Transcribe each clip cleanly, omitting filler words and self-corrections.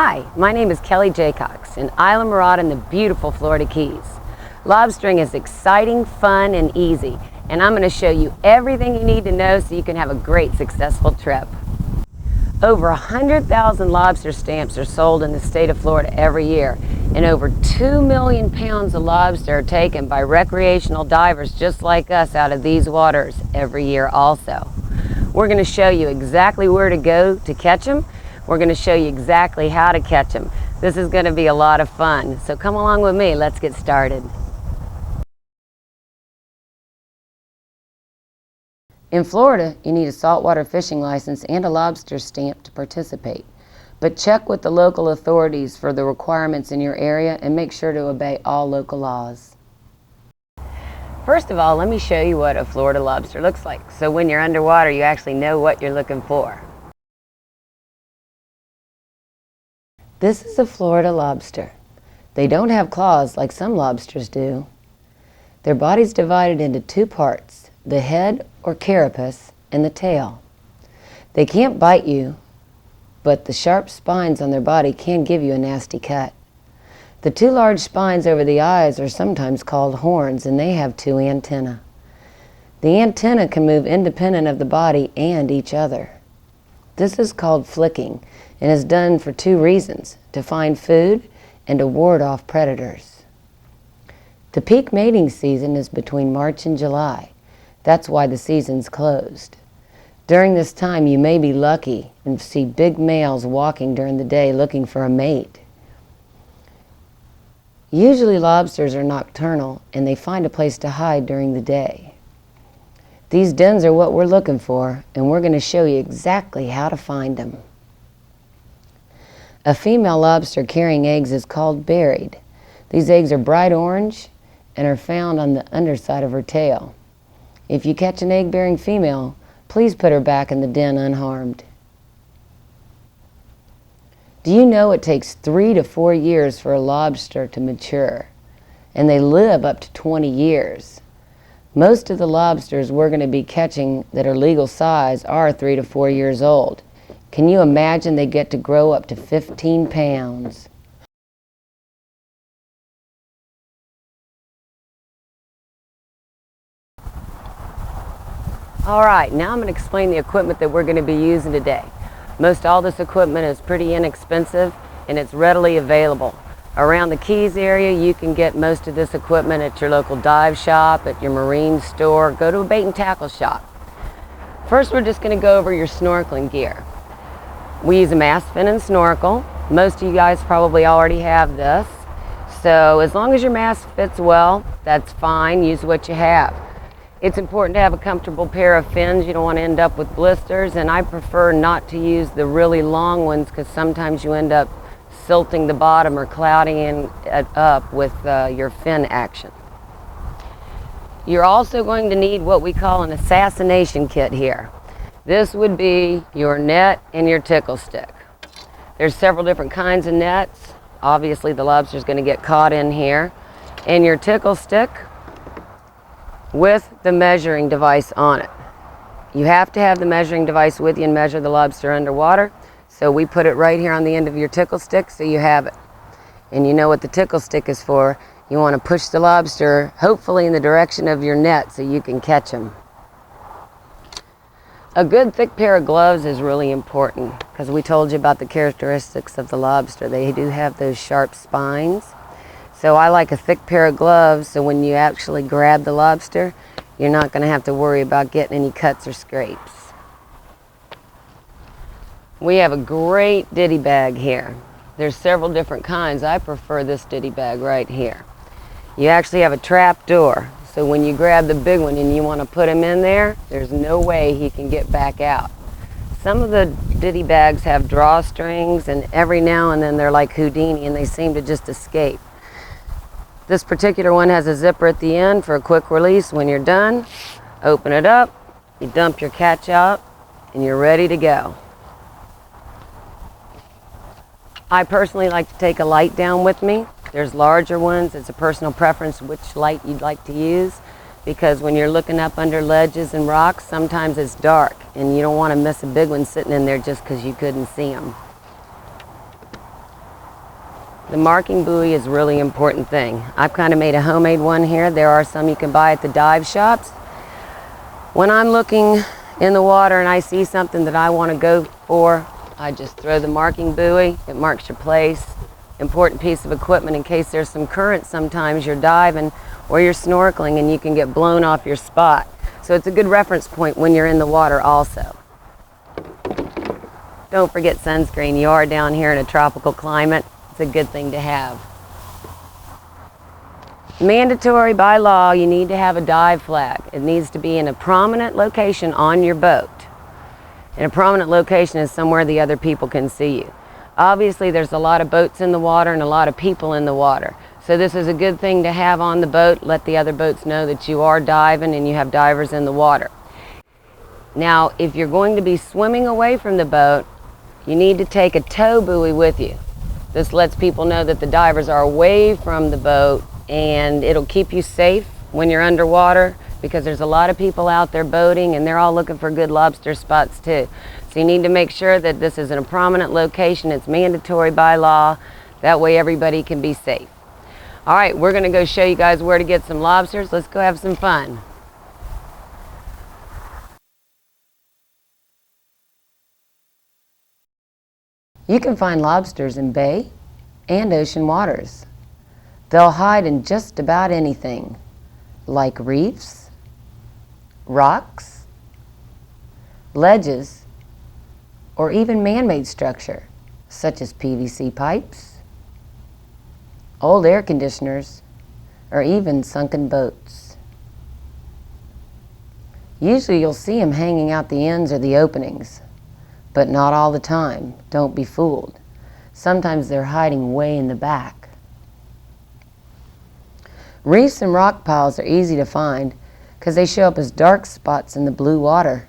Hi, my name is Kelly Jaycox in Isla Mirada in the beautiful Florida Keys. Lobstering is exciting, fun, and easy, and I'm going to show you everything you need to know so you can have a great, successful trip. Over 100,000 lobster stamps are sold in the state of Florida every year, and over 2 million pounds of lobster are taken by recreational divers just like us out of these waters every year also. We're going to show you exactly where to go to catch them. We're going to show you exactly how to catch them. This is going to be a lot of fun. So come along with me. Let's get started. In Florida, you need a saltwater fishing license and a lobster stamp to participate. But check with the local authorities for the requirements in your area and make sure to obey all local laws. First of all, let me show you what a Florida lobster looks like. So when you're underwater, you actually know what you're looking for. This is a Florida lobster. They don't have claws like some lobsters do. Their body's divided into two parts, the head or carapace and the tail. They can't bite you, but the sharp spines on their body can give you a nasty cut. The two large spines over the eyes are sometimes called horns, and they have two antennae. The antennae can move independent of the body and each other. This is called flicking and is done for two reasons, to find food and to ward off predators. The peak mating season is between March and July. That's why the season's closed. During this time, you may be lucky and see big males walking during the day looking for a mate. Usually lobsters are nocturnal and they find a place to hide during the day. These dens are what we're looking for, and we're going to show you exactly how to find them. A female lobster carrying eggs is called buried. These eggs are bright orange and are found on the underside of her tail. If you catch an egg-bearing female, please put her back in the den unharmed. Do you know it takes 3 to 4 years for a lobster to mature, and they live up to 20 years? Most of the lobsters we're going to be catching that are legal size are 3 to 4 years old. Can you imagine they get to grow up to 15 pounds? All right, now I'm going to explain the equipment that we're going to be using today. Most all this equipment is pretty inexpensive and it's readily available. Around the Keys area, you can get most of this equipment at your local dive shop, at your marine store, go to a bait and tackle shop. First, we're just going to go over your snorkeling gear. We use a mast fin and snorkel. Most of you guys probably already have this. So as long as your mask fits well, that's fine. Use what you have. It's important to have a comfortable pair of fins. You don't want to end up with blisters, and I prefer not to use the really long ones because sometimes you end up silting the bottom or clouding it up with your fin action. You're also going to need what we call an assassination kit here. This would be your net and your tickle stick. There's several different kinds of nets. Obviously the lobster's going to get caught in here. And your tickle stick with the measuring device on it. You have to have the measuring device with you and measure the lobster underwater. So we put it right here on the end of your tickle stick so you have it. And you know what the tickle stick is for. You want to push the lobster, hopefully in the direction of your net so you can catch them. A good thick pair of gloves is really important because we told you about the characteristics of the lobster. They do have those sharp spines. So I like a thick pair of gloves so when you actually grab the lobster, you're not going to have to worry about getting any cuts or scrapes. We have a great ditty bag here. There's several different kinds. I prefer this ditty bag right here. You actually have a trap door, so when you grab the big one and you want to put him in there, there's no way he can get back out. Some of the ditty bags have drawstrings, and every now and then they're like Houdini and they seem to just escape. This particular one has a zipper at the end for a quick release. When you're done, open it up, you dump your catch out, and you're ready to go. I personally like to take a light down with me. There's larger ones. It's a personal preference which light you'd like to use, because when you're looking up under ledges and rocks, sometimes it's dark and you don't want to miss a big one sitting in there just because you couldn't see them. The marking buoy is a really important thing. I've kind of made a homemade one here. There are some you can buy at the dive shops. When I'm looking in the water and I see something that I want to go for, I just throw the marking buoy. It marks your place. Important piece of equipment in case there's some current. Sometimes you're diving or you're snorkeling and you can get blown off your spot. So it's a good reference point when you're in the water also. Don't forget sunscreen. You are down here in a tropical climate. It's a good thing to have. Mandatory by law, you need to have a dive flag. It needs to be in a prominent location on your boat. And a prominent location is somewhere the other people can see you. Obviously, there's a lot of boats in the water and a lot of people in the water. So this is a good thing to have on the boat. Let the other boats know that you are diving and you have divers in the water. Now, if you're going to be swimming away from the boat, you need to take a tow buoy with you. This lets people know that the divers are away from the boat, and it'll keep you safe when you're underwater because there's a lot of people out there boating and they're all looking for good lobster spots too. So you need to make sure that this is in a prominent location. It's mandatory by law. That way everybody can be safe. All right, we're gonna go show you guys where to get some lobsters. Let's go have some fun. You can find lobsters in bay and ocean waters. They'll hide in just about anything, like reefs, rocks, ledges, or even man-made structure, such as PVC pipes, old air conditioners, or even sunken boats. Usually you'll see them hanging out the ends or the openings, but not all the time. Don't be fooled. Sometimes they're hiding way in the back. Reefs and rock piles are easy to find because they show up as dark spots in the blue water.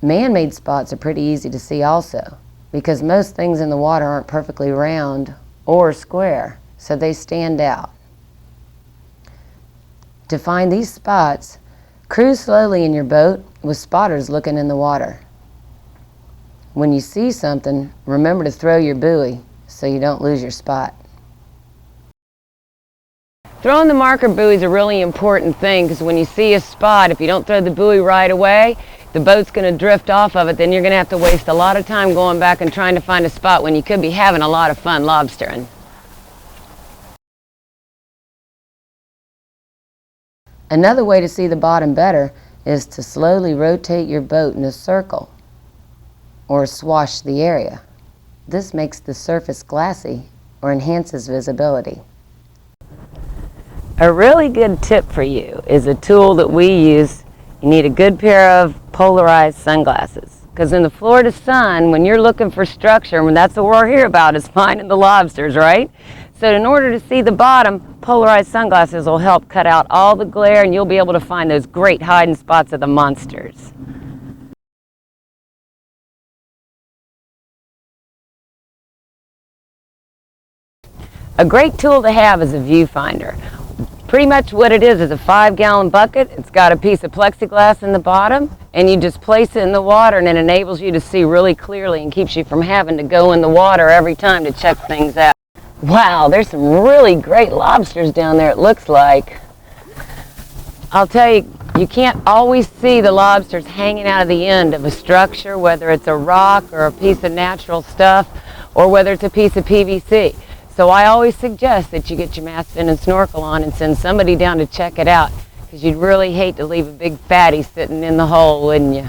Man-made spots are pretty easy to see also because most things in the water aren't perfectly round or square, so they stand out. To find these spots, cruise slowly in your boat with spotters looking in the water. When you see something, remember to throw your buoy so you don't lose your spot. Throwing the marker buoy is a really important thing because when you see a spot, if you don't throw the buoy right away, the boat's going to drift off of it. Then you're going to have to waste a lot of time going back and trying to find a spot when you could be having a lot of fun lobstering. Another way to see the bottom better is to slowly rotate your boat in a circle or swash the area. This makes the surface glassy or enhances visibility. A really good tip for you is a tool that we use. You need a good pair of polarized sunglasses. Because in the Florida sun, when you're looking for structure, and that's what we're here about, is finding the lobsters, right? So in order to see the bottom, polarized sunglasses will help cut out all the glare and you'll be able to find those great hiding spots of the monsters. A great tool to have is a viewfinder. Pretty much what it is a 5-gallon bucket. It's got a piece of plexiglass in the bottom, and you just place it in the water, and it enables you to see really clearly and keeps you from having to go in the water every time to check things out. Wow, there's some really great lobsters down there, it looks like. I'll tell you, you can't always see the lobsters hanging out of the end of a structure, whether it's a rock or a piece of natural stuff, or whether it's a piece of PVC. So I always suggest that you get your mask fin and snorkel on and send somebody down to check it out, because you'd really hate to leave a big fatty sitting in the hole, wouldn't you?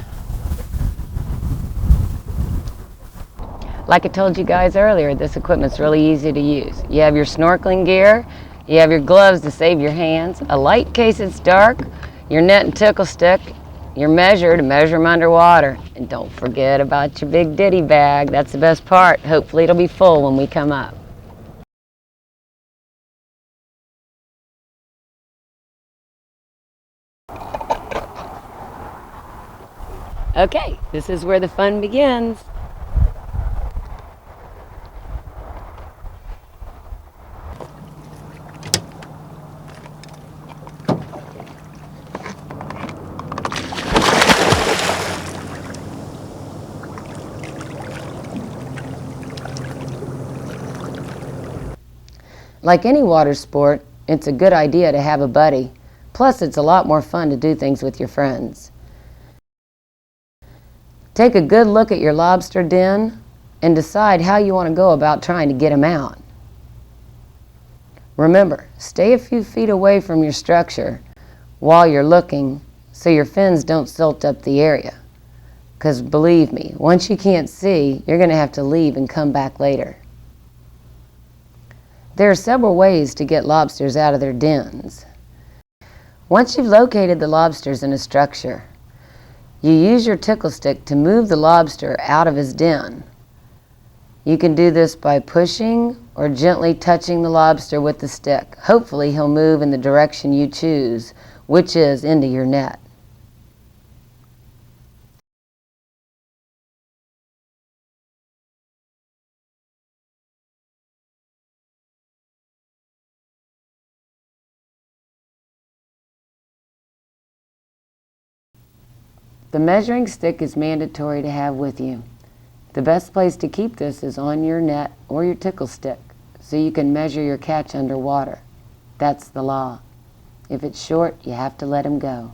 Like I told you guys earlier, this equipment's really easy to use. You have your snorkeling gear, you have your gloves to save your hands, a light in case it's dark, your net and tickle stick, your measure to measure them underwater, and don't forget about your big ditty bag. That's the best part. Hopefully it'll be full when we come up. Okay, this is where the fun begins. Like any water sport, it's a good idea to have a buddy. Plus, it's a lot more fun to do things with your friends. Take a good look at your lobster den and decide how you want to go about trying to get them out. Remember, stay a few feet away from your structure while you're looking so your fins don't silt up the area. Because believe me, once you can't see, you're going to have to leave and come back later. There are several ways to get lobsters out of their dens. Once you've located the lobsters in a structure, you use your tickle stick to move the lobster out of his den. You can do this by pushing or gently touching the lobster with the stick. Hopefully he'll move in the direction you choose, which is into your net. The measuring stick is mandatory to have with you. The best place to keep this is on your net or your tickle stick, so you can measure your catch underwater. That's the law. If it's short, you have to let him go.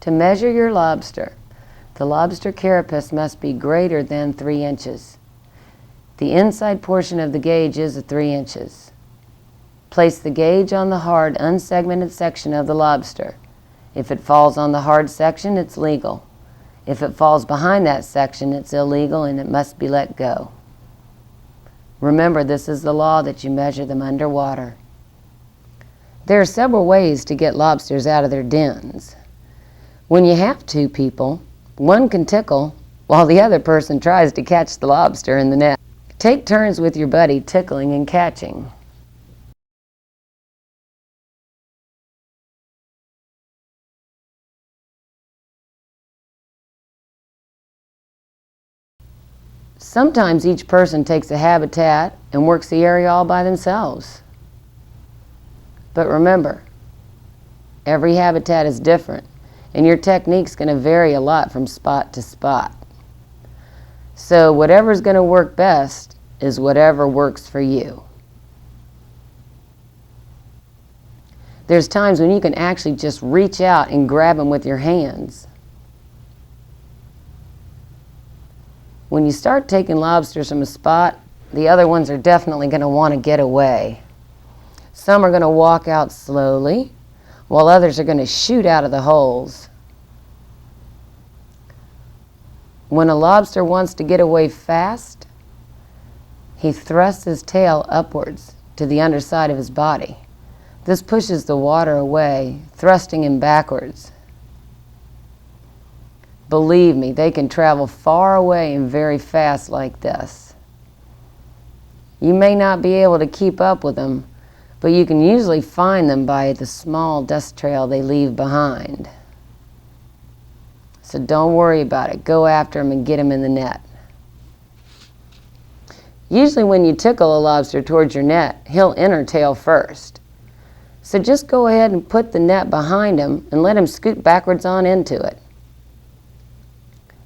To measure your lobster, the lobster carapace must be greater than 3 inches. The inside portion of the gauge is 3 inches. Place the gauge on the hard, unsegmented section of the lobster. If it falls on the hard section, it's legal. If it falls behind that section, it's illegal and it must be let go. Remember, this is the law that you measure them underwater. There are several ways to get lobsters out of their dens. When you have 2 people, one can tickle while the other person tries to catch the lobster in the net. Take turns with your buddy tickling and catching. Sometimes each person takes a habitat and works the area all by themselves. But remember, every habitat is different, and your technique's going to vary a lot from spot to spot. So whatever's going to work best is whatever works for you. There's times when you can actually just reach out and grab them with your hands. When you start taking lobsters from a spot, the other ones are definitely going to want to get away. Some are going to walk out slowly, while others are going to shoot out of the holes. When a lobster wants to get away fast, he thrusts his tail upwards to the underside of his body. This pushes the water away, thrusting him backwards. Believe me, they can travel far away and very fast like this. You may not be able to keep up with them, but you can usually find them by the small dust trail they leave behind. So don't worry about it. Go after them and get them in the net. Usually when you tickle a lobster towards your net, he'll enter tail first. So just go ahead and put the net behind him and let him scoot backwards on into it.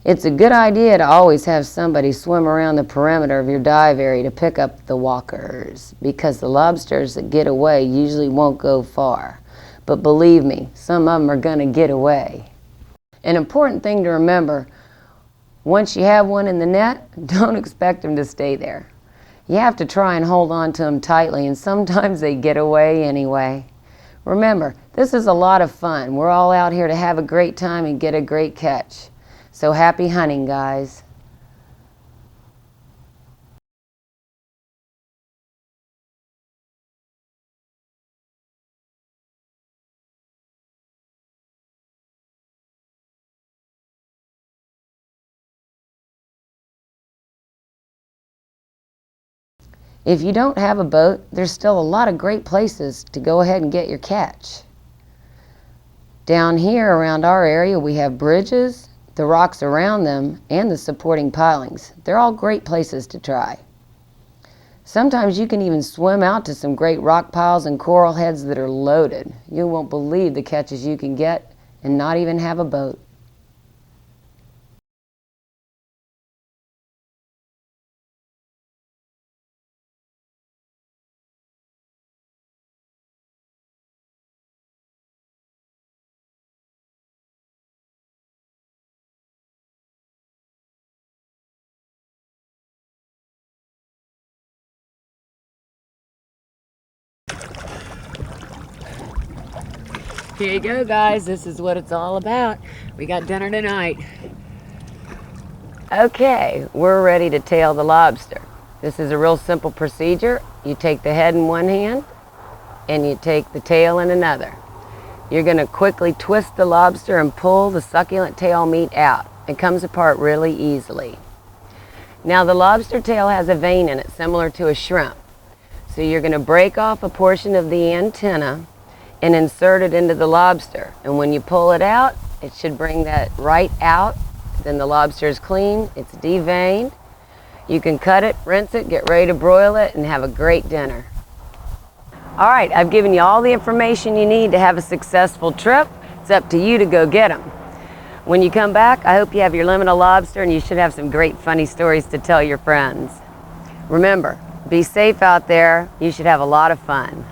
It's a good idea to always have somebody swim around the perimeter of your dive area to pick up the walkers, because the lobsters that get away usually won't go far. But believe me, some of them are going to get away. An important thing to remember, once you have one in the net, don't expect them to stay there. You have to try and hold on to them tightly, and sometimes they get away anyway. Remember, this is a lot of fun. We're all out here to have a great time and get a great catch. So happy hunting, guys. If you don't have a boat, there's still a lot of great places to go ahead and get your catch. Down here around our area, we have bridges, the rocks around them, and the supporting pilings. They're all great places to try. Sometimes you can even swim out to some great rock piles and coral heads that are loaded. You won't believe the catches you can get and not even have a boat. Here you go, guys. This is what it's all about. We got dinner tonight. Okay, we're ready to tail the lobster. This is a real simple procedure. You take the head in one hand and you take the tail in another. You're going to quickly twist the lobster and pull the succulent tail meat out. It comes apart really easily. Now the lobster tail has a vein in it similar to a shrimp. So you're going to break off a portion of the antenna and insert it into the lobster. And when you pull it out, it should bring that right out. Then the lobster is clean, it's deveined. You can cut it, rinse it, get ready to broil it, and have a great dinner. All right, I've given you all the information you need to have a successful trip. It's up to you to go get them. When you come back, I hope you have your lemon of lobster and you should have some great funny stories to tell your friends. Remember, be safe out there. You should have a lot of fun.